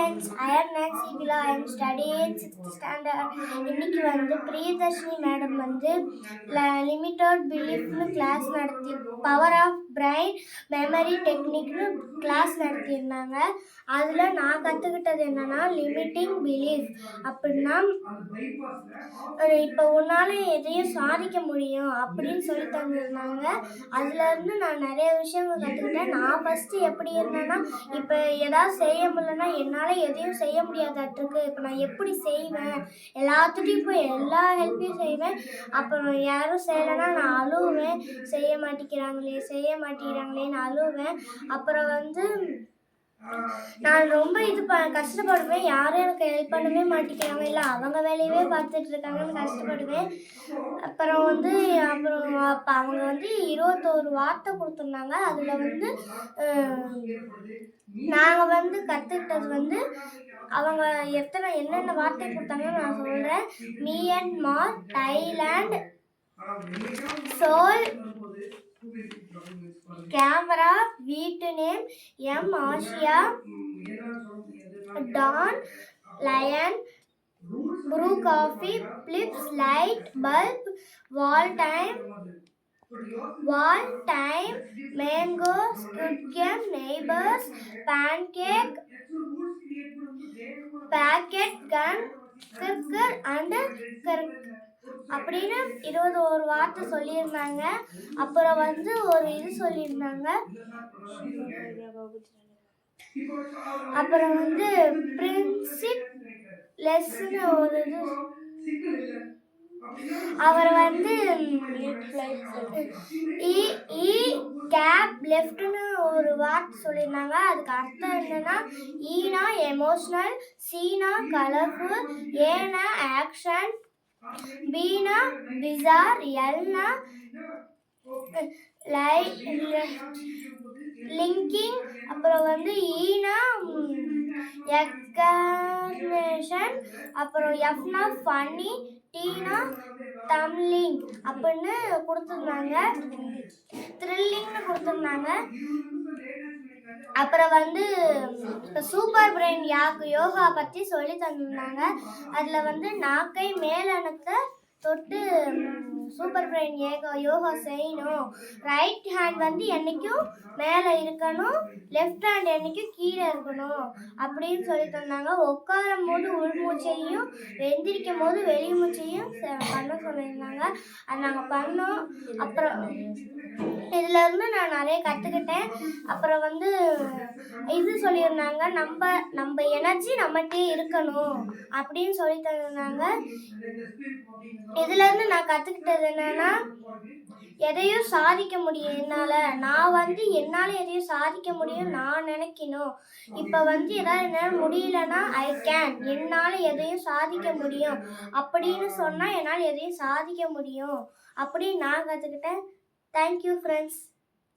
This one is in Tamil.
friends, I am Nancy Villa. I am studying 6th standard. இன்னைக்கு பிரியதர்ஷினி மேடம் லிமிட்டட் பிலீஃப்னு கிளாஸ் நடத்தி பவர் ஆஃப் பிரைன் மெமரி டெக்னிக்னு கிளாஸ் நடத்தியிருந்தாங்க. அதில் நான் கற்றுக்கிட்டது என்னன்னா லிமிட்டிங் பிலீஃப் அப்படின்னா இப்போ உன்னால் எதையும் சாதிக்க முடியும் அப்படின்னு சொல்லி தந்துருந்தாங்க. அதுலேருந்து நான் நிறைய விஷயங்கள் கற்றுக்கிட்டேன். நான் ஃபஸ்ட்டு எப்படி இருந்தேன்னா இப்போ ஏதாவது செய்ய முடியலன்னா என்னால் எதையும் செய்ய முடியாதாட்டிருக்கு. இப்போ நான் எப்படி செய்வேன், எல்லாத்துட்டையும் போய் எல்லா ஹெல்ப்பையும் செய்வேன். அப்புறம் யாரும் செய்யலைன்னா நான் அழுவேன், செய்ய மாட்டேங்கிறாங்களேன்னு அழுவேன். அப்புறம் நான் ரொம்ப கஷ்டப்படுவேன். யாரும் எனக்கு ஹெல்ப் பண்ணவே மாட்டேங்கிறாங்க, இல்லை அவங்க வேலையவே பார்த்துட்டு இருக்காங்கன்னு கஷ்டப்படுவேன். அப்புறம் அப்போ அவங்க 21 வார்த்தை கொடுத்துருந்தாங்க. அதில் நாங்கள் கற்றுக்கிட்டது அவங்க என்னென்ன வார்த்தை கொடுத்தாங்கன்னு நான் சொல்கிறேன். Myanmar, Thailand, Seoul, camera, Vietnam, Asia, dawn, lion, Bru coffee, Philips, light bulb, wall time, mango, squid game, neighbours, pancake, packet gun, கிர்கர் அண்ட் கிர்க் அப்படின்னு 21 வார்த்தை சொல்லியிருந்தாங்க. அப்புறம் ஒரு இது சொல்லியிருந்தாங்க. அப்புறம் பிரின்சிப் லெஸ்ன்னு ஒரு இது அவர் கேப் லெஃப்ட்னு ஒரு வார்த்தை சொல்லியிருந்தாங்க. அதுக்கு அர்த்தம் என்னன்னா, ஈனா எமோஷனல், சீனா கலர்ஃபுல், ஏனா ஆக்ஷன், பீனா பிசார், எல்னா லிங்கிங், அப்புறம் ஈனா எக்ஸ்கர்னேஷன், அப்புறம் எஃப்னா ஃபன்னி, டீனா தம்லிங் அப்படின்னு கொடுத்துருந்தாங்க. த்ரில்லிங்னு கொடுத்துருந்தாங்க. அப்புறம் சூப்பர் பிரெயின் யோகா பற்றி சொல்லி தந்திருந்தாங்க. அதில் நாக்கை மேலனத்தை தொட்டு சூப்பர் பிரெயின் யோகா செய்யணும். ரைட் ஹேண்ட் என்னைக்கும் மேலே இருக்கணும், லெஃப்ட் ஹேண்ட் என்னைக்கும் கீழே இருக்கணும் அப்படின்னு சொல்லி தந்தாங்க. உட்காரும் போது உள்மூச்சையும், எந்திரிக்கும் போது வெளி மூச்சையும் பண்ண சொல்லியிருந்தாங்க. அது நாங்கள் பண்ணோம். அப்புறம் இதுலேருந்து நான் நிறைய கற்றுக்கிட்டேன். அப்புறம் இது சொல்லியிருந்தாங்க, நம்ம எனர்ஜி நம்மகிட்டே இருக்கணும் அப்படின்னு சொல்லி தந்தாங்க. இதுலேருந்து நான் கற்றுக்கிட்டது என்னன்னா, எதையும் சாதிக்க முடியும் என்னால் எதையும் சாதிக்க முடியும் நான் நினைக்கணும். இப்போ என்னால் முடியலன்னா ஐ கேன், என்னால் எதையும் சாதிக்க முடியும் அப்படின்னு சொன்னால் என்னால் எதையும் சாதிக்க முடியும் அப்படின்னு நான் கற்றுக்கிட்டேன். Thank you friends.